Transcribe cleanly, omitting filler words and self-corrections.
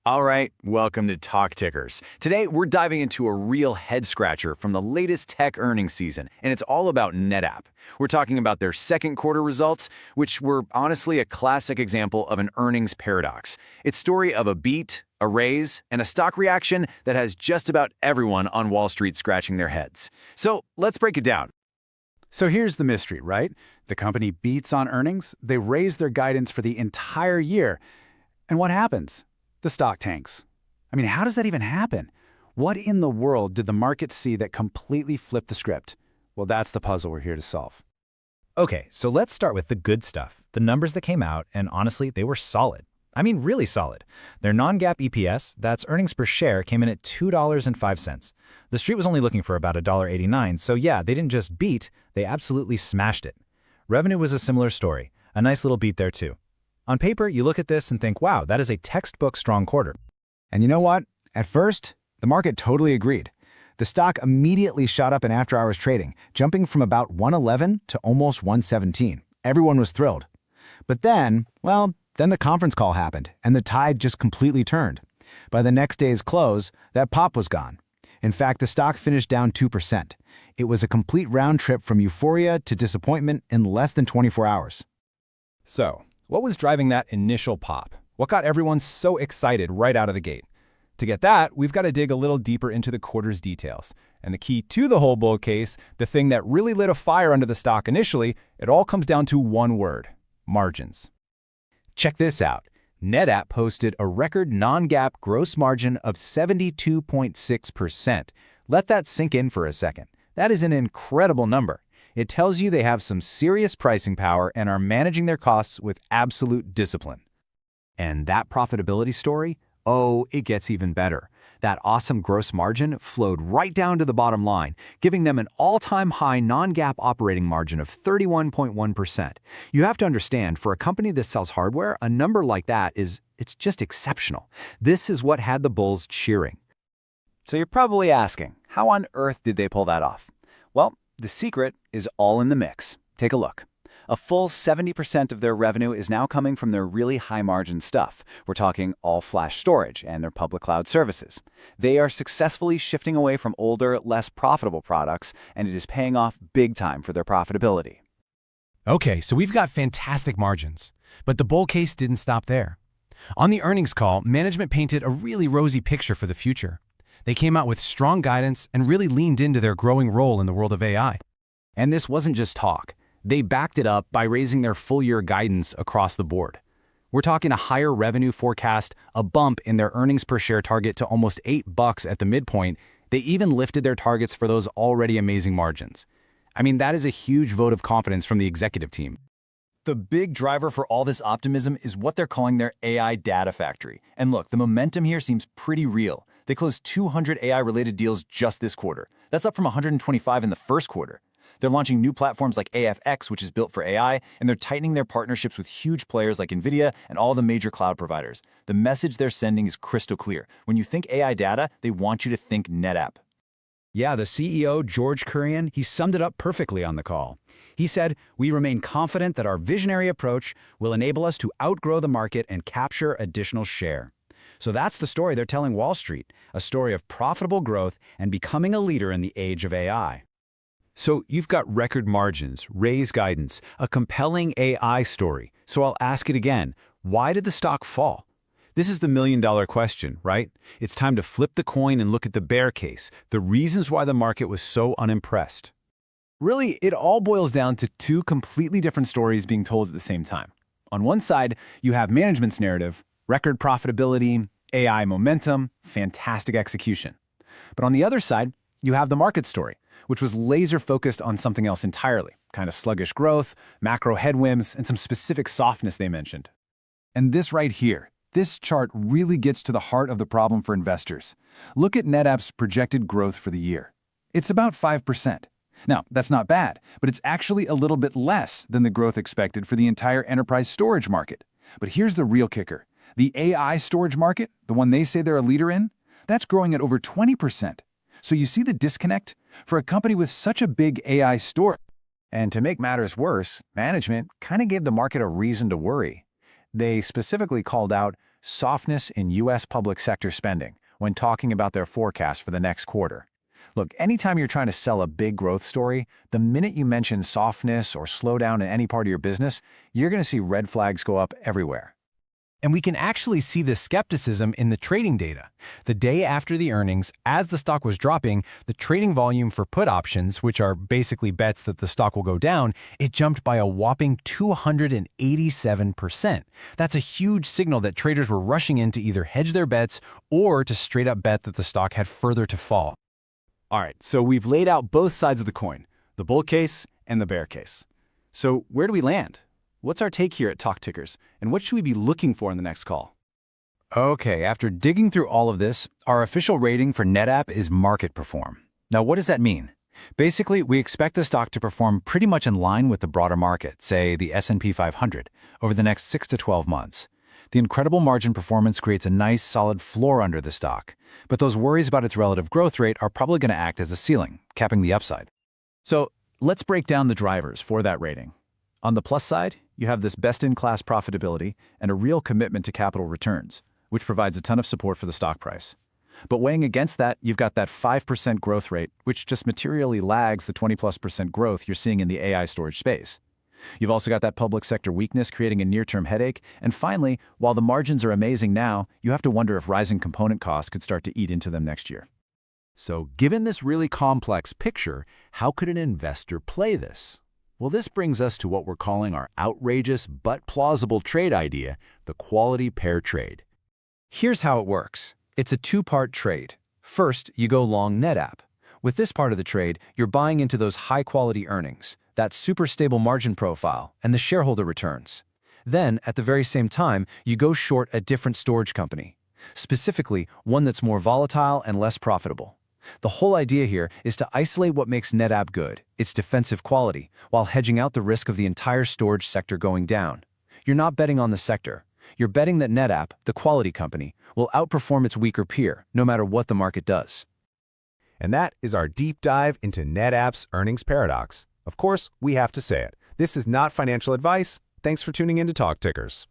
All right, welcome to Talk Tickers. Today, we're diving into a real head-scratcher from the latest tech earnings season, and it's all about NetApp. We're talking about their second quarter results, which were honestly a classic example of an earnings paradox. It's a story of a beat, a raise, and a stock reaction that has just about everyone on Wall Street scratching their heads. So let's break it down. So here's the mystery, right? The company beats on earnings, they raise their guidance for the entire year, and what happens? The stock tanks. I mean, how does that even happen? What in the world did the market see that completely flipped the script? Well, that's the puzzle we're here to solve. Okay, so let's start with the good stuff. The numbers that came out, and honestly, they were solid. I mean, really solid. Their non-GAAP EPS, that's earnings per share, came in at $2.05. The street was only looking for about $1.89, so yeah, they didn't just beat, they absolutely smashed it. Revenue was a similar story. A nice little beat there too. On paper, you look at this and think, wow, that is a textbook strong quarter. And you know what? At first, the market totally agreed. The stock immediately shot up in after-hours trading, jumping from about 111 to almost 117. Everyone was thrilled. But then the conference call happened, and the tide just completely turned. By the next day's close, that pop was gone. In fact, the stock finished down 2%. It was a complete round trip from euphoria to disappointment in less than 24 hours. So, what was driving that initial pop? What got everyone so excited right out of the gate? To get that, we've got to dig a little deeper into the quarter's details. And the key to the whole bull case, the thing that really lit a fire under the stock initially, it all comes down to one word: margins. Check this out. NetApp posted a record non-GAAP gross margin of 72.6%. Let that sink in for a second. That is an incredible number. It tells you they have some serious pricing power and are managing their costs with absolute discipline. And that profitability story? Oh, it gets even better. That awesome gross margin flowed right down to the bottom line, giving them an all-time high non-GAAP operating margin of 31.1%. You have to understand, for a company that sells hardware, a number like that it's just exceptional. This is what had the bulls cheering. So you're probably asking, how on earth did they pull that off? Well, the secret is all in the mix. Take a look. A full 70% of their revenue is now coming from their really high-margin stuff. We're talking all-flash storage and their public cloud services. They are successfully shifting away from older, less profitable products, and it is paying off big time for their profitability. Okay, so we've got fantastic margins, but the bull case didn't stop there. On the earnings call, management painted a really rosy picture for the future. They came out with strong guidance and really leaned into their growing role in the world of AI. And this wasn't just talk. They backed it up by raising their full-year guidance across the board. We're talking a higher revenue forecast, a bump in their earnings per share target to almost $8 at the midpoint. They even lifted their targets for those already amazing margins. I mean, that is a huge vote of confidence from the executive team. The big driver for all this optimism is what they're calling their AI data factory. And look, the momentum here seems pretty real. They closed 200 AI-related deals just this quarter. That's up from 125 in the first quarter. They're launching new platforms like AFX, which is built for AI, and they're tightening their partnerships with huge players like NVIDIA and all the major cloud providers. The message they're sending is crystal clear. When you think AI data, they want you to think NetApp. Yeah, the CEO, George Kurian, he summed it up perfectly on the call. He said, "We remain confident that our visionary approach will enable us to outgrow the market and capture additional share." So that's the story they're telling Wall Street, a story of profitable growth and becoming a leader in the age of AI. So you've got record margins, raised guidance, a compelling AI story. So I'll ask it again. Why did the stock fall? This is the million-dollar question, right? It's time to flip the coin and look at the bear case, the reasons why the market was so unimpressed. Really, it all boils down to two completely different stories being told at the same time. On one side, you have management's narrative, record profitability, AI momentum, fantastic execution. But on the other side, you have the market story, which was laser-focused on something else entirely, kind of sluggish growth, macro headwinds, and some specific softness they mentioned. And this right here, this chart really gets to the heart of the problem for investors. Look at NetApp's projected growth for the year. It's about 5%. Now, that's not bad, but it's actually a little bit less than the growth expected for the entire enterprise storage market. But here's the real kicker. The AI storage market, the one they say they're a leader in, that's growing at over 20%. So you see the disconnect? For a company with such a big AI storage. And to make matters worse, management kind of gave the market a reason to worry. They specifically called out softness in U.S. public sector spending when talking about their forecast for the next quarter. Look, anytime you're trying to sell a big growth story, the minute you mention softness or slowdown in any part of your business, you're going to see red flags go up everywhere. And we can actually see this skepticism in the trading data. The day after the earnings, as the stock was dropping, the trading volume for put options, which are basically bets that the stock will go down, it jumped by a whopping 287%. That's a huge signal that traders were rushing in to either hedge their bets or to straight up bet that the stock had further to fall. All right, so we've laid out both sides of the coin, the bull case and the bear case. So where do we land? What's our take here at Talk Tickers, and what should we be looking for in the next call? Okay, after digging through all of this, our official rating for NetApp is market perform. Now, what does that mean? Basically, we expect the stock to perform pretty much in line with the broader market, say the S&P 500, over the next 6 to 12 months. The incredible margin performance creates a nice, solid floor under the stock, but those worries about its relative growth rate are probably going to act as a ceiling, capping the upside. So let's break down the drivers for that rating. On the plus side, you have this best-in-class profitability and a real commitment to capital returns, which provides a ton of support for the stock price. But weighing against that, you've got that 5% growth rate, which just materially lags the 20+% growth you're seeing in the AI storage space. You've also got that public sector weakness creating a near-term headache. And finally, while the margins are amazing now, you have to wonder if rising component costs could start to eat into them next year. So given this really complex picture, how could an investor play this? Well, this brings us to what we're calling our outrageous but plausible trade idea, the quality pair trade. Here's how it works. It's a two-part trade. First, you go long NetApp. With this part of the trade, you're buying into those high-quality earnings, that super stable margin profile, and the shareholder returns. Then, at the very same time, you go short a different storage company, specifically one that's more volatile and less profitable. The whole idea here is to isolate what makes NetApp good, its defensive quality, while hedging out the risk of the entire storage sector going down. You're not betting on the sector. You're betting that NetApp, the quality company, will outperform its weaker peer, no matter what the market does. And that is our deep dive into NetApp's earnings paradox. Of course, we have to say it. This is not financial advice. Thanks for tuning in to Talk Tickers.